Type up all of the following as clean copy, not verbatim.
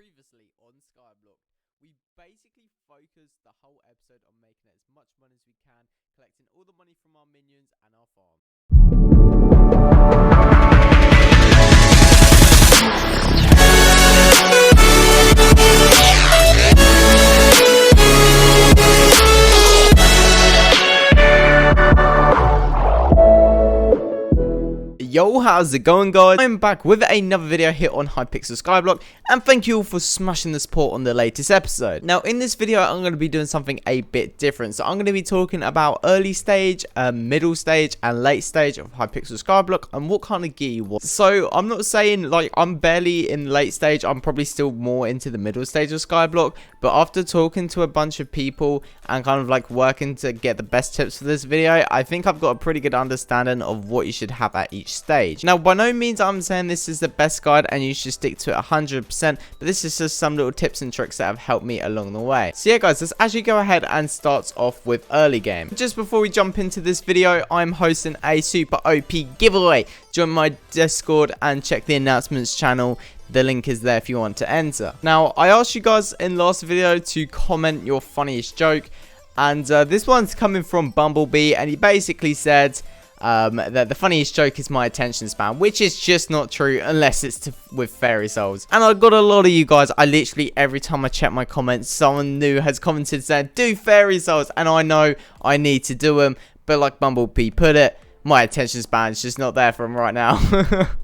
Previously on SkyBlock, we basically focused the whole episode on making as much money as we can, collecting all the money from our minions and our farm. Yo, how's it going, guys? I'm back with another video here on Hypixel SkyBlock, and thank you all for smashing the support on the latest episode. Now, in this video, I'm going to be doing something a bit different. So I'm going to be talking about early stage, middle stage, and late stage of Hypixel SkyBlock, and what kind of gear you want. So I'm not saying, like, I'm barely in late stage. I'm probably still more into the middle stage of SkyBlock, but after talking to a bunch of people and kind of like working to get the best tips for this video, I think I've got a pretty good understanding of what you should have at each stage. Now, by no means I'm saying this is the best guide and you should stick to it 100%, but this is just some little tips and tricks that have helped me along the way. So yeah, guys, let's actually go ahead and start off with early game. Just before we jump into this video, I'm hosting a super OP giveaway. Join my Discord and check the announcements channel. The link is there if you want to enter. Now, I asked you guys in last video to comment your funniest joke, and this one's coming from Bumblebee, and he basically said that the funniest joke is my attention span, which is just not true unless it's with fairy souls. And I got a lot of you guys. I literally, every time I check my comments, someone new has commented saying do fairy souls, and I know I need to do them, but like Bumblebee put it, my attention span is just not there for him right now.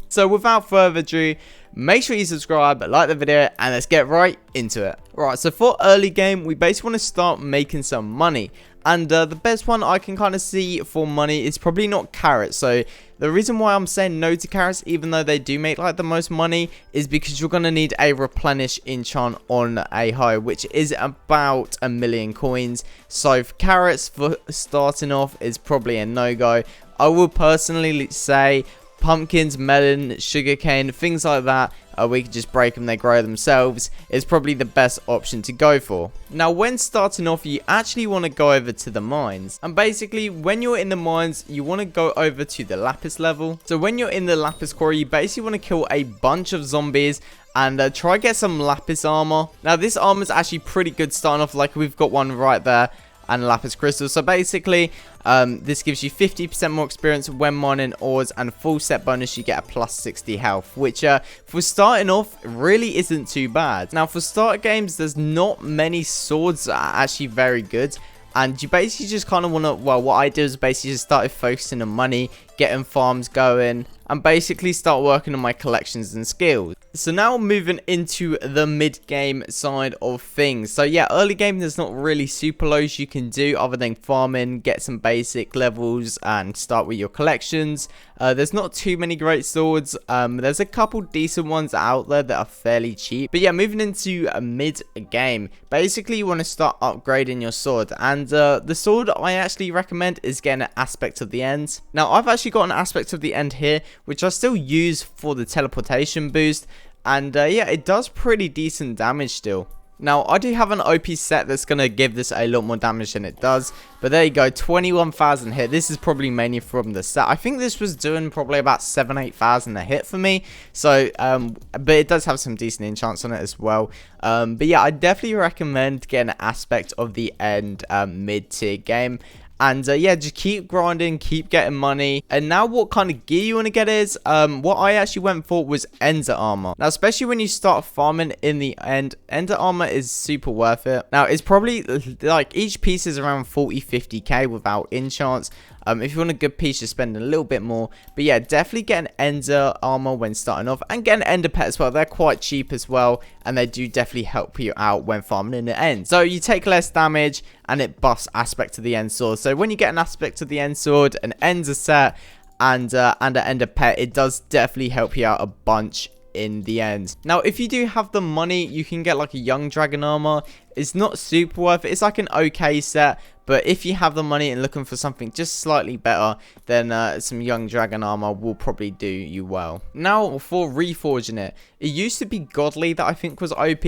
So without further ado, make sure you subscribe, like the video, and let's get right into it. Right, so for early game, we basically want to start making some money. And the best one I can kind of see for money is probably not carrots. So the reason why I'm saying no to carrots, even though they do make like the most money, is because you're going to need a replenish enchant on a hoe, which is about 1,000,000 coins. So for carrots, for starting off, is probably a no-go. I would personally say pumpkins, melon, sugarcane, things like that, we can just break them, they grow themselves, is probably the best option to go for. Now, when starting off, you actually want to go over to the mines, and basically when you're in the mines, you want to go over to the lapis level. So when you're in the lapis quarry, you basically want to kill a bunch of zombies and try get some lapis armor. Now, this armor is actually pretty good starting off, like we've got one right there, and lapis crystal. So basically this gives you 50% more experience when mining ores, and full set bonus you get a plus 60 health, which for starting off really isn't too bad. Now, for starter games, there's not many swords that are actually very good, and you basically just kind of want to, well, what I did is basically just started focusing on money, getting farms going, and basically start working on my collections and skills. So now moving into the mid-game side of things. So yeah, early game, there's not really super loads you can do other than farming, get some basic levels, and start with your collections. There's not too many great swords. There's a couple decent ones out there that are fairly cheap. But yeah, moving into a mid-game, basically you want to start upgrading your sword. And the sword I actually recommend is getting an aspect of the end. Now, I've actually got an aspect of the end here, which I still use for the teleportation boost, and yeah, it does pretty decent damage still. Now, I do have an OP set that's going to give this a lot more damage than it does, but there you go, 21,000 hit. This is probably mainly from the set. I think this was doing probably about 7,000-8,000 a hit for me, so but it does have some decent enchants on it as well. But yeah, I definitely recommend getting an aspect of the end mid-tier game. And yeah, just keep grinding, keep getting money. And now what kind of gear you want to get is, what I actually went for was Ender Armor. Now, especially when you start farming in the end, Ender Armor is super worth it. Now, it's probably, like, each piece is around 40-50k without enchants. If you want a good piece, you're spending a little bit more. But yeah, definitely get an Ender Armor when starting off. And get an Ender Pet as well. They're quite cheap as well. And they do definitely help you out when farming in the end. So you take less damage and it buffs aspect to the end sword. So when you get an aspect to the end sword, an Ender set, and an Ender Pet, it does definitely help you out a bunch in the end. Now, if you do have the money, you can get like a young dragon armor. It's not super worth it. It's like an okay set, but if you have the money and looking for something just slightly better, then some young dragon armor will probably do you well. Now, for reforging it, it used to be godly that I think was OP,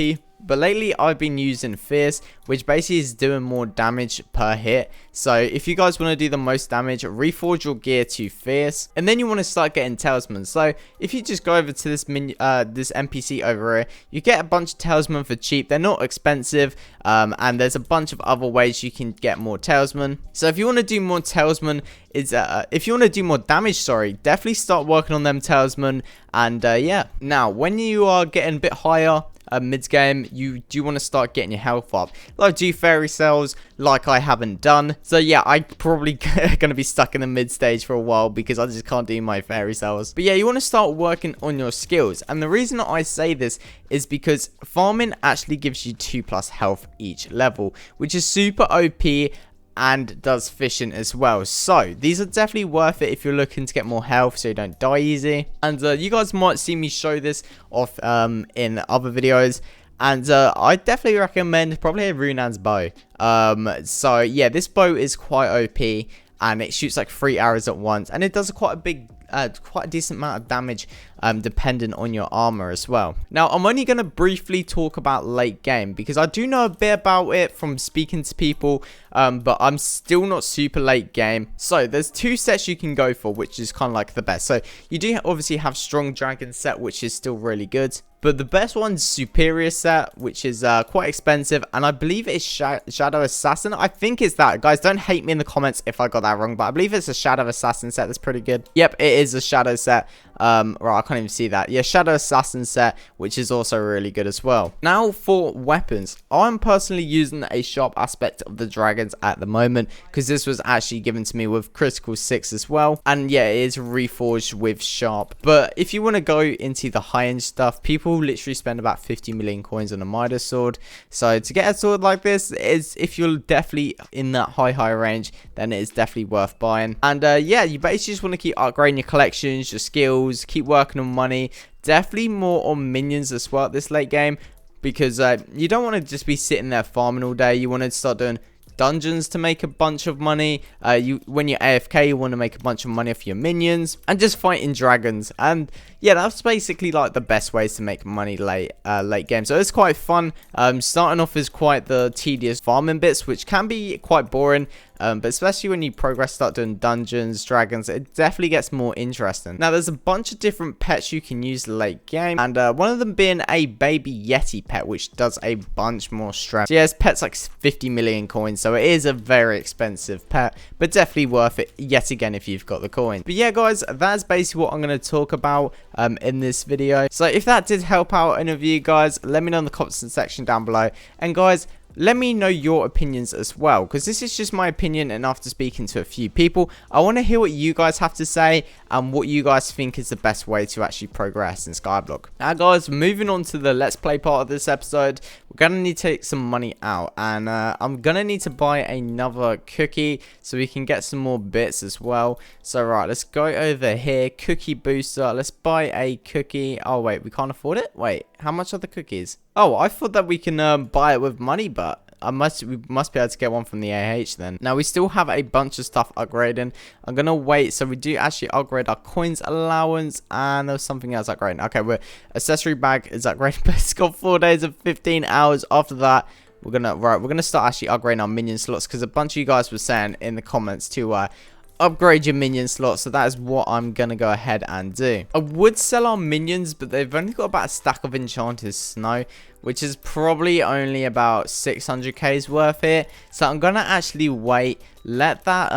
but lately I've been using Fierce, which basically is doing more damage per hit. So if you guys want to do the most damage, reforge your gear to Fierce, and then you want to start getting Talisman. So if you just go over to this this NPC over here, you get a bunch of Talisman for cheap. They're not expensive, and there's a bunch of other ways you can get more Talisman. So if you want to do more Talisman, if you want to do more damage, sorry, definitely start working on them Talisman. And yeah, now when you are getting a bit higher mid game, you do want to start getting your health up, like do fairy cells, like I haven't done. So yeah, I probably gonna be stuck in the mid stage for a while because I just can't do my fairy cells. But yeah, you want to start working on your skills, and the reason I say this is because farming actually gives you 2+ health each level, which is super OP, and does fishing as well. So these are definitely worth it if you're looking to get more health so you don't die easy. And you guys might see me show this off in other videos, and I definitely recommend probably a Runan's bow. So yeah, this bow is quite OP, and it shoots like 3 arrows at once, and it does quite a decent amount of damage depending on your armor as well. Now I'm only going to briefly talk about late game because I do know a bit about it from speaking to people, but I'm still not super late game. So there's 2 sets you can go for, which is kind of like the best. So you do obviously have Strong Dragon set, which is still really good, but the best one's Superior set, which is quite expensive, and I believe it's Shadow Assassin. I think it's that. Guys, don't hate me in the comments if I got that wrong, but I believe it's a Shadow Assassin set. That's pretty good. Yep, it is a Shadow set. Right, I can't even see that. Yeah, Shadow Assassin set, which is also really good as well. Now for weapons, I'm personally using a sharp aspect of the dragons at the moment because this was actually given to me with critical 6 as well, and yeah, it is reforged with sharp. But if you want to go into the high-end stuff, people literally spend about 50 million coins on a Midas sword. So to get a sword like this, is if you're definitely in that high range, then it is definitely worth buying. And yeah, you basically just want to keep upgrading your collections, your skills, keep working on money, definitely more on minions as well at this late game, because you don't want to just be sitting there farming all day. You want to start doing dungeons to make a bunch of money. When you're AFK, you want to make a bunch of money off your minions and just fighting dragons. And yeah, that's basically like the best ways to make money late game. So it's quite fun. Starting off is quite the tedious farming bits, which can be quite boring. But especially when you progress, start doing dungeons, dragons, it definitely gets more interesting. Now, there's a bunch of different pets you can use late game, and one of them being a baby Yeti pet, which does a bunch more strength. So yeah, this pet's like 50 million coins, so it is a very expensive pet, but definitely worth it yet again if you've got the coin. But yeah, guys, that's basically what I'm going to talk about in this video. So if that did help out any of you guys, let me know in the comments section down below. And guys, let me know your opinions as well, because this is just my opinion, and after speaking to a few people, I want to hear what you guys have to say and what you guys think is the best way to actually progress in SkyBlock. Now guys, moving on to the let's play part of this episode, we're going to need to take some money out, and I'm going to need to buy another cookie so we can get some more bits as well. So right, let's go over here, cookie booster, let's buy a cookie. Oh wait, we can't afford it? Wait, how much are the cookies? Oh, I thought that we can buy it with money, but we must be able to get one from the AH then. Now, we still have a bunch of stuff upgrading. I'm going to wait. So we do actually upgrade our coins allowance, and there's something else upgrading. Okay, we're accessory bag is upgraded, but it's got 4 days and 15 hours. After that, we're gonna start actually upgrading our minion slots, because a bunch of you guys were saying in the comments to upgrade your minion slot. So that is what I'm gonna go ahead and do. I would sell our minions, but they've only got about a stack of enchanted snow, which is probably only about 600k's worth it. So I'm gonna actually wait, let that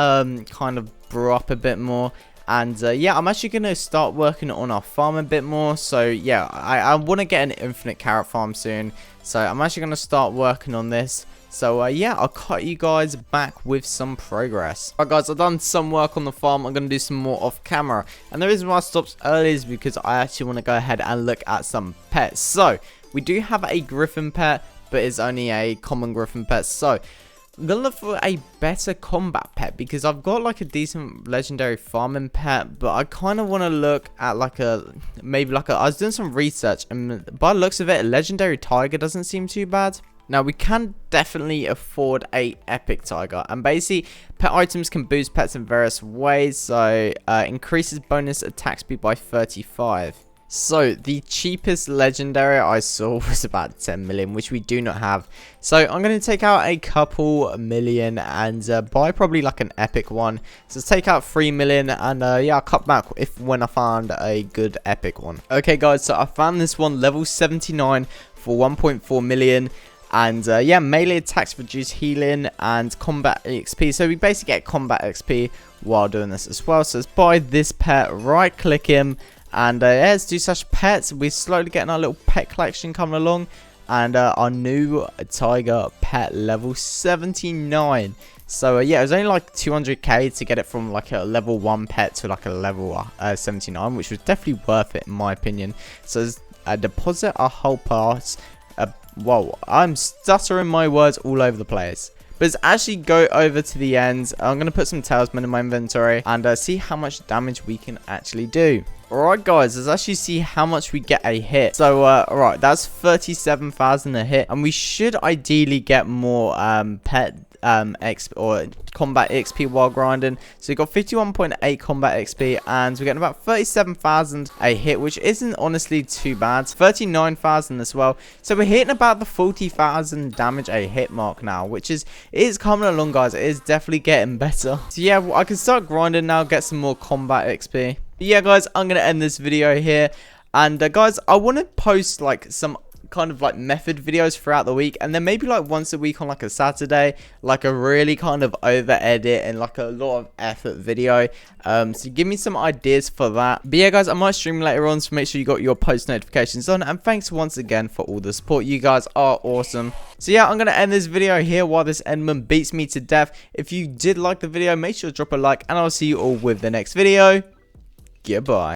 kind of brew up a bit more. And yeah, I'm actually going to start working on our farm a bit more. So yeah, I want to get an infinite carrot farm soon. So I'm actually going to start working on this. So yeah, I'll cut you guys back with some progress. Alright guys, I've done some work on the farm. I'm going to do some more off camera. And the reason why I stopped early is because I actually want to go ahead and look at some pets. So we do have a griffin pet, but it's only a common griffin pet. So I'm gonna look for a better combat pet, because I've got like a decent legendary farming pet, but I kind of want to look at like I was doing some research, and by the looks of it, a legendary tiger doesn't seem too bad. Now, we can definitely afford a epic tiger, and basically pet items can boost pets in various ways. So increases bonus attack speed by 35. So the cheapest legendary I saw was about 10 million, which we do not have. So I'm going to take out a couple million and buy probably like an epic one. So let's take out 3 million and yeah, I'll cut back when I find a good epic one. Okay guys, so I found this one level 79 for 1.4 million. And yeah, melee attacks reduce healing and combat XP. So we basically get combat XP while doing this as well. So let's buy this pet, right click him. And yeah, let's do such pets. We're slowly getting our little pet collection coming along. And our new tiger pet level 79. So yeah, it was only like 200k to get it from like a level 1 pet to like a level 79, which was definitely worth it in my opinion. So let's deposit our whole pass. Whoa, I'm stuttering my words all over the place. But let's actually go over to the end. I'm going to put some talisman in my inventory and see how much damage we can actually do. Alright guys, let's actually see how much we get a hit. So alright, that's 37,000 a hit. And we should ideally get more pet XP or combat XP while grinding. So we got 51.8 combat XP and we're getting about 37,000 a hit, which isn't honestly too bad. 39,000 as well. So we're hitting about the 40,000 damage a hit mark now, which is coming along guys. It is definitely getting better. So yeah, well, I can start grinding now, get some more combat XP. But yeah guys, I'm going to end this video here. And guys, I want to post like some kind of like method videos throughout the week, and then maybe like once a week on like a Saturday, like a really kind of over edit and like a lot of effort video. So give me some ideas for that. But yeah guys, I might stream later on, so make sure you got your post notifications on, and thanks once again for all the support. You guys are awesome. So yeah, I'm gonna end this video here while this Enderman beats me to death. If you did like the video, make sure to drop a like, and I'll see you all with the next video. Goodbye.